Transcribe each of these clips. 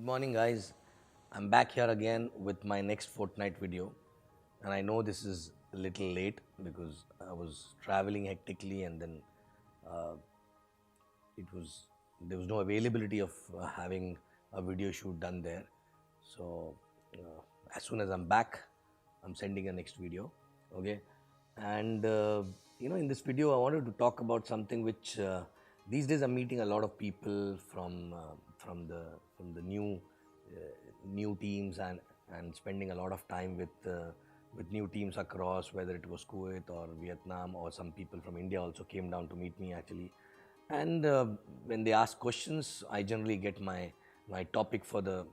morning, guys. I'm back here again with my next fortnight video, and I know this is a little late because I was traveling hectically, and then uh, it was there was no availability of having a video shoot done there. So as soon as I'm back, I'm sending a next video. Okay, and in this video, I wanted to talk about something which these days I'm meeting a lot of people from the new teams and spending a lot of time with new teams across, whether it was Kuwait or Vietnam, or some people from India also came down to meet me actually. And when they ask questions, I generally get my topic for the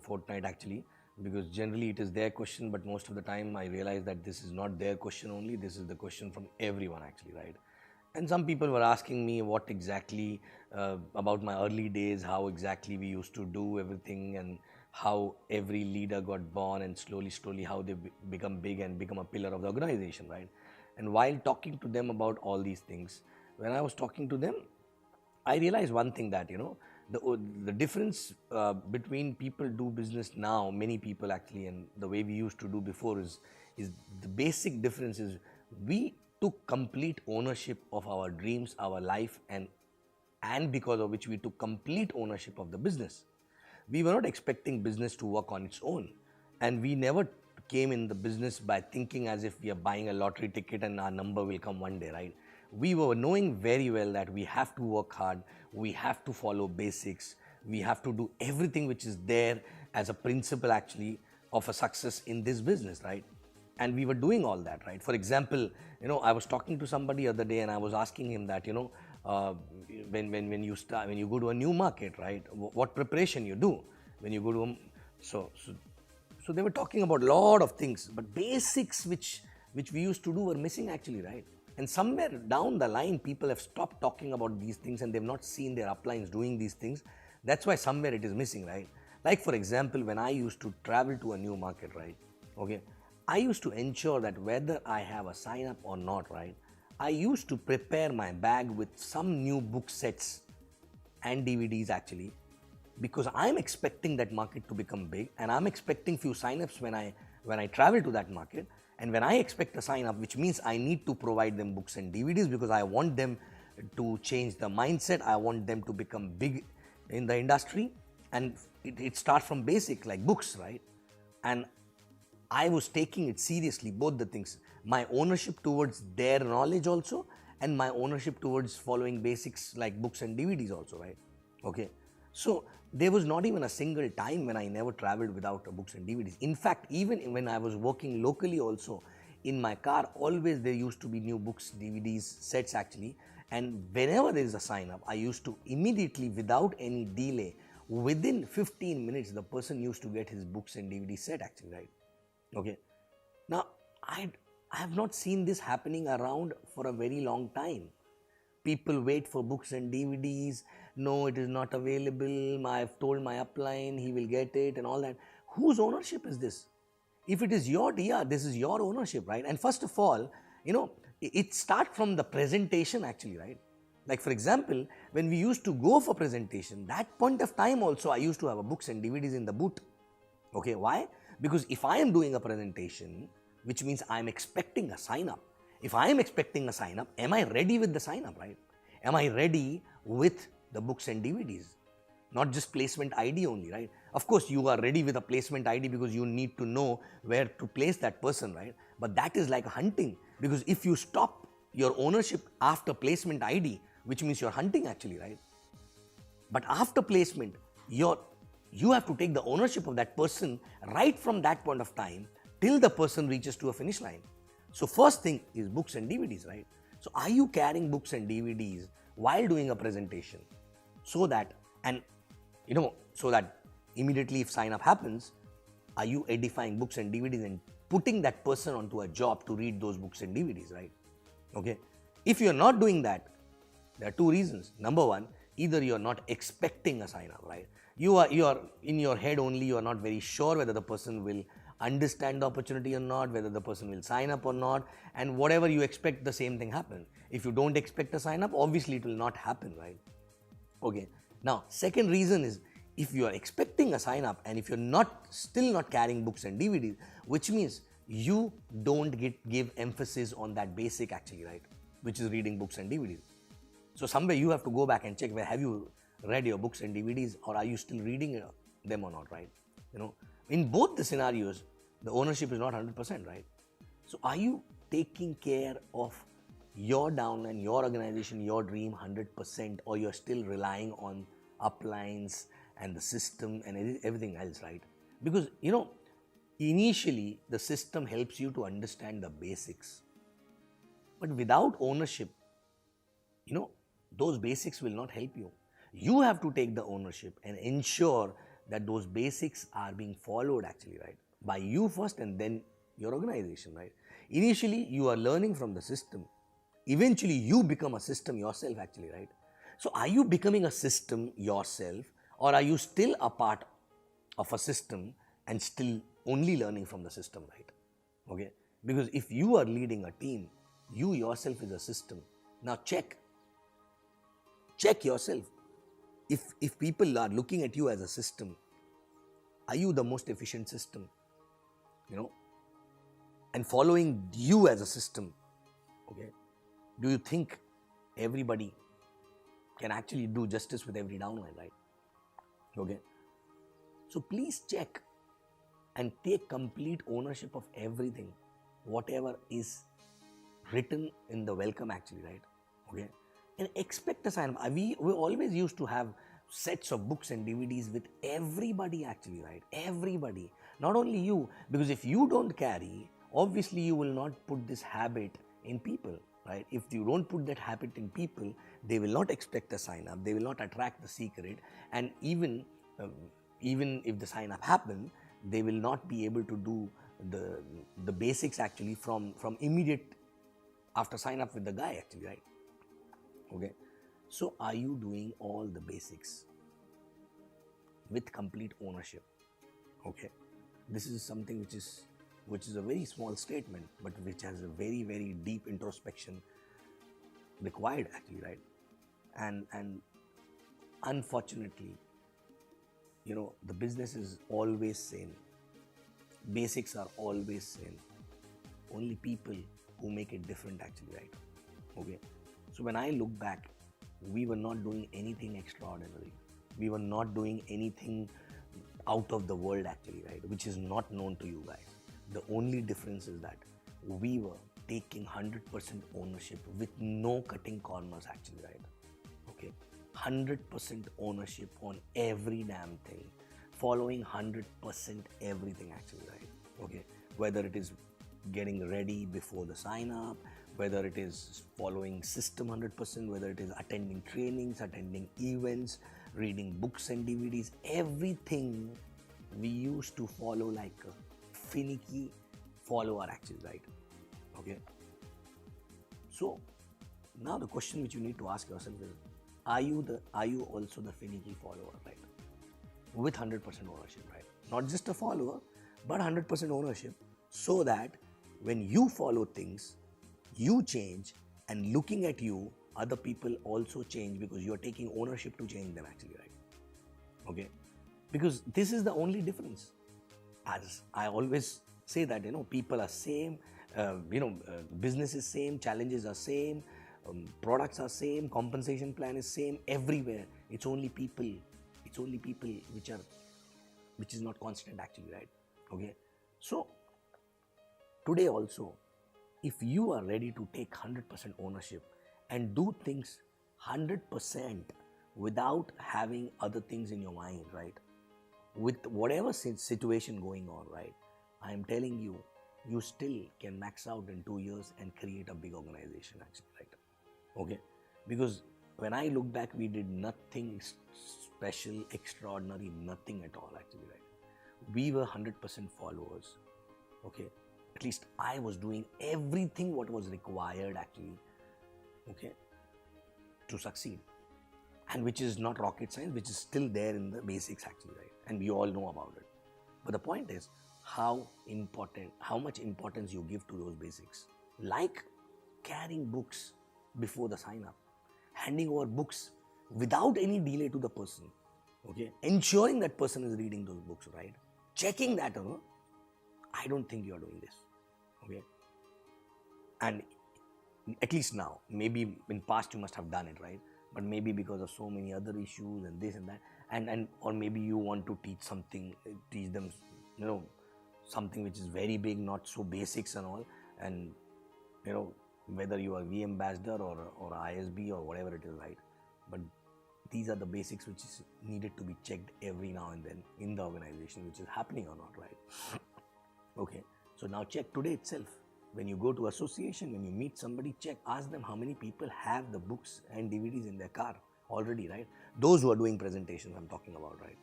fortnight actually, because generally it is their question, but most of the time I realize that this is not their question only, this is the question from everyone actually, right? And some people were asking me what exactly about my early days, how exactly we used to do everything, and how every leader got born, and slowly how they become big and become a pillar of the organization, right? And while talking to them about all these things, when I was talking to them, I realized one thing, that the difference between people do business now, many people actually, and the way we used to do before is the basic difference is we took complete ownership of our dreams, our life, and because of which we took complete ownership of the business. We were not expecting business to work on its own, and we never came in the business by thinking as if we are buying a lottery ticket and our number will come one day, right? We were knowing very well that we have to work hard, we have to follow basics, we have to do everything which is there as a principle actually of a success in this business, right? And we were doing all that, right? For example, I was talking to somebody the other day, and I was asking him that, when you go to a new market, right, what preparation you do when you go to so they were talking about a lot of things, but basics which we used to do were missing actually, right? And somewhere down the line, people have stopped talking about these things, and they've not seen their uplines doing these things. That's why somewhere it is missing, right? Like for example, when I used to travel to a new market, right? Okay, I used to ensure that whether I have a sign up or not, right? I used to prepare my bag with some new book sets and DVDs actually, because I'm expecting that market to become big, and I'm expecting few sign-ups when I travel to that market. And when I expect a sign-up, which means I need to provide them books and DVDs, because I want them to change the mindset, I want them to become big in the industry, and it starts from basic like books, right? And I was taking it seriously, both the things, my ownership towards their knowledge also, and my ownership towards following basics like books and DVDs also, right? Okay, so there was not even a single time when I never traveled without books and DVDs. In fact, even when I was working locally also, in my car always there used to be new books, DVDs, sets actually. And whenever there is a sign up, I used to immediately, without any delay, within 15 minutes, the person used to get his books and DVD set actually, right? Okay. Now, I have not seen this happening around for a very long time. People wait for books and DVDs. No, it is not available. I've told my upline, he will get it and all that. Whose ownership is this? If it is your dear, this is your ownership, right? And first of all, it starts from the presentation actually, right? Like for example, when we used to go for presentation, that point of time also I used to have a books and DVDs in the boot. Okay, why? Because if I am doing a presentation, which means I am expecting a sign up. If I am expecting a sign up, am I ready with the sign up, right? Am I ready with the books and DVDs? Not just placement ID only, right? Of course, you are ready with a placement ID because you need to know where to place that person, right? But that is like hunting, because if you stop your ownership after placement ID, which means you're hunting actually, right? But after placement, you have to take the ownership of that person right from that point of time till the person reaches to a finish line. So first thing is books and DVDs, right? So are you carrying books and DVDs while doing a presentation, so that, and so that immediately if sign up happens, are you edifying books and DVDs and putting that person onto a job to read those books and DVDs, right? Okay. If you're not doing that, there are two reasons. Number one, either you're not expecting a sign up, right? You are in your head only, you are not very sure whether the person will understand the opportunity or not, whether the person will sign up or not, and whatever you expect, the same thing happen. If you don't expect a sign up, obviously it will not happen, right? Okay. Now, second reason is, if you are expecting a sign up and if you're not still not carrying books and DVDs, which means you don't give emphasis on that basic actually, right? Which is reading books and DVDs. So somewhere you have to go back and check where have you read your books and DVDs, or are you still reading them or not, right? You know, in both the scenarios, the ownership is not 100%, right? So are you taking care of your downline, your organization, your dream 100%, or you're still relying on uplines and the system and everything else, right? Because, you know, initially the system helps you to understand the basics. But without ownership, you know, those basics will not help you. You have to take the ownership and ensure that those basics are being followed actually, right? By you first and then your organization, right? Initially, you are learning from the system. Eventually, you become a system yourself actually, right? So, are you becoming a system yourself, or are you still a part of a system and still only learning from the system, right? Okay? Because if you are leading a team, you yourself is a system. Now check yourself. If people are looking at you as a system, are you the most efficient system? You know, and following you as a system, okay? Do you think everybody can actually do justice with every downline, right? Okay. So please check and take complete ownership of everything, whatever is written in the welcome actually, right? Okay. And expect a sign. We always used to have sets of books and DVDs with everybody actually, right? Everybody. Not only you, because if you don't carry, obviously you will not put this habit in people, right? If you don't put that habit in people, they will not expect a sign up, they will not attract the secret, and even if the sign up happen, they will not be able to do the basics actually from immediate after sign up with the guy actually, right? Okay. So are you doing all the basics with complete ownership? Okay. This is something which is a very small statement, but which has a very, very deep introspection required actually, right? And unfortunately, you know, the business is always same. Basics are always same. Only people who make it different actually, right? Okay. So when I look back, we were not doing anything extraordinary. We were not doing anything out of the world actually, right? Which is not known to you guys. The only difference is that we were taking 100% ownership with no cutting corners actually, right? Okay. 100% ownership on every damn thing. Following 100% everything actually, right? Okay. Whether it is getting ready before the sign up, whether it is following system 100%, whether it is attending trainings, attending events, reading books and DVDs, everything we used to follow like a finicky follower actually, right? Okay. So now the question which you need to ask yourself is, are you also the finicky follower, right? With 100% ownership, right? Not just a follower, but 100% ownership, so that when you follow things, you change, and looking at you, other people also change because you're taking ownership to change them actually, right? Okay. Because this is the only difference. As I always say that, you know, people are same, business is same, challenges are same, products are same, compensation plan is same everywhere. It's only people which is not constant actually, right? Okay. So today also, if you are ready to take 100% ownership and do things 100% without having other things in your mind, right? With whatever situation going on, right? I am telling you, you still can max out in 2 years and create a big organization actually, right? Okay. Because when I look back, we did nothing special, extraordinary, nothing at all actually, right? We were 100% followers. Okay. At least I was doing everything what was required actually, okay, to succeed. And which is not rocket science, which is still there in the basics actually, right? And we all know about it. But the point is how much importance you give to those basics. Like carrying books before the sign up, handing over books without any delay to the person. Okay, ensuring that person is reading those books, right? Checking that, I don't think you are doing this. Okay, and at least now, maybe in past you must have done it, right? But maybe because of so many other issues and this and that, and or maybe you want to teach something, teach them, you know, something which is very big, not so basics and all, and you know, whether you are V ambassador or ISB or whatever it is, right? But these are the basics which is needed to be checked every now and then in the organization, which is happening or not, right? Okay, so now check today itself. When you go to association, when you meet somebody, check, ask them how many people have the books and DVDs in their car already, right? Those who are doing presentations, I'm talking about, right?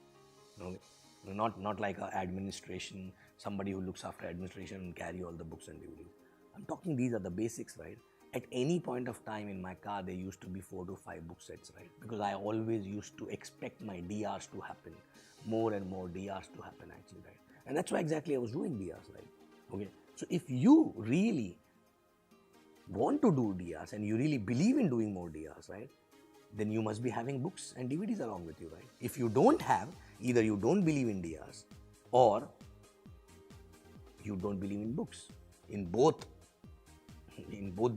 Okay. Not like a administration, somebody who looks after administration and carry all the books and DVDs. I'm talking these are the basics, right? At any point of time in my car, there used to be 4 to 5 book sets, right? Because I always used to expect my DRs to happen, more and more DRs to happen actually, right? And that's why exactly I was doing DRs, right? Okay. So if you really want to do DRs and you really believe in doing more DRs, right? Then you must be having books and DVDs along with you, right? If you don't have, either you don't believe in DRs or you don't believe in books. In both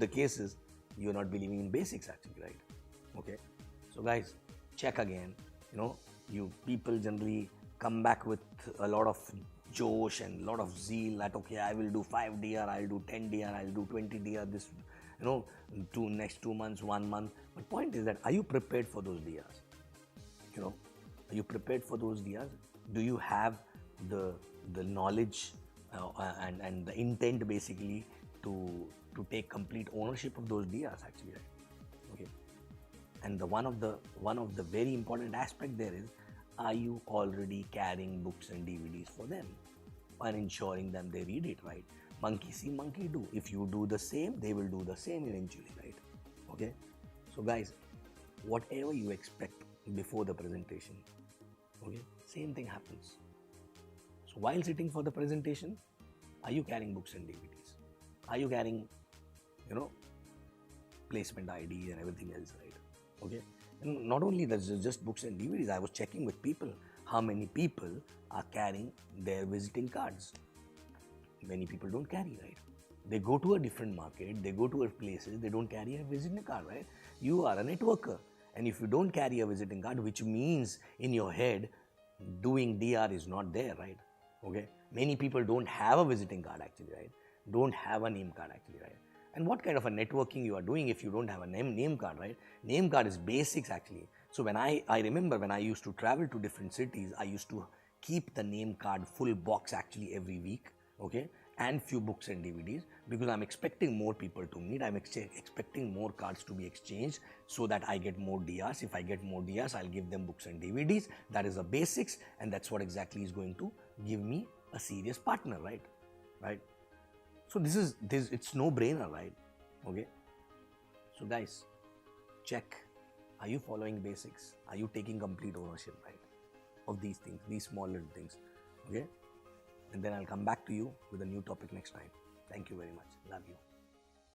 the cases, you're not believing in basics actually, right? Okay. So guys, check again. You know, you people generally come back with a lot of josh and a lot of zeal that okay, I will do 5 DR, I'll do 10 DR, I'll do 20 DR this, you know, next 2 months, 1 month. But point is that are you prepared for those DRs? You know, are you prepared for those DRs? Do you have the knowledge and the intent basically to take complete ownership of those DRs actually, right? Okay. And the one of the very important aspect there is, are you already carrying books and DVDs for them and ensuring them they read it, right? Monkey see, monkey do. If you do the same, they will do the same eventually, right? Okay. So guys, whatever you expect before the presentation, okay, same thing happens. So while sitting for the presentation, are you carrying books and DVDs? Are you carrying, you know, placement ID and everything else, right? Okay. And not only that's just books and DVDs, I was checking with people how many people are carrying their visiting cards. Many people don't carry, right? They go to a different market, they go to a places, they don't carry a visiting card, right? You are a networker, and if you don't carry a visiting card, which means in your head, doing DR is not there, right? Okay. Many people don't have a visiting card actually, right? Don't have a name card actually, right? And what kind of a networking you are doing if you don't have a name card, right? Name card is basics actually. So when I remember when I used to travel to different cities, I used to keep the name card full box actually every week, okay? And few books and DVDs, because I'm expecting more people to meet. I'm expecting more cards to be exchanged so that I get more DRs. If I get more DRs, I'll give them books and DVDs. That is the basics, and that's what exactly is going to give me a serious partner, right? Right? So this it's no brainer, right? Okay. So guys, check. Are you following basics? Are you taking complete ownership, right? Of these things, these small little things. Okay. And then I'll come back to you with a new topic next time. Thank you very much. Love you.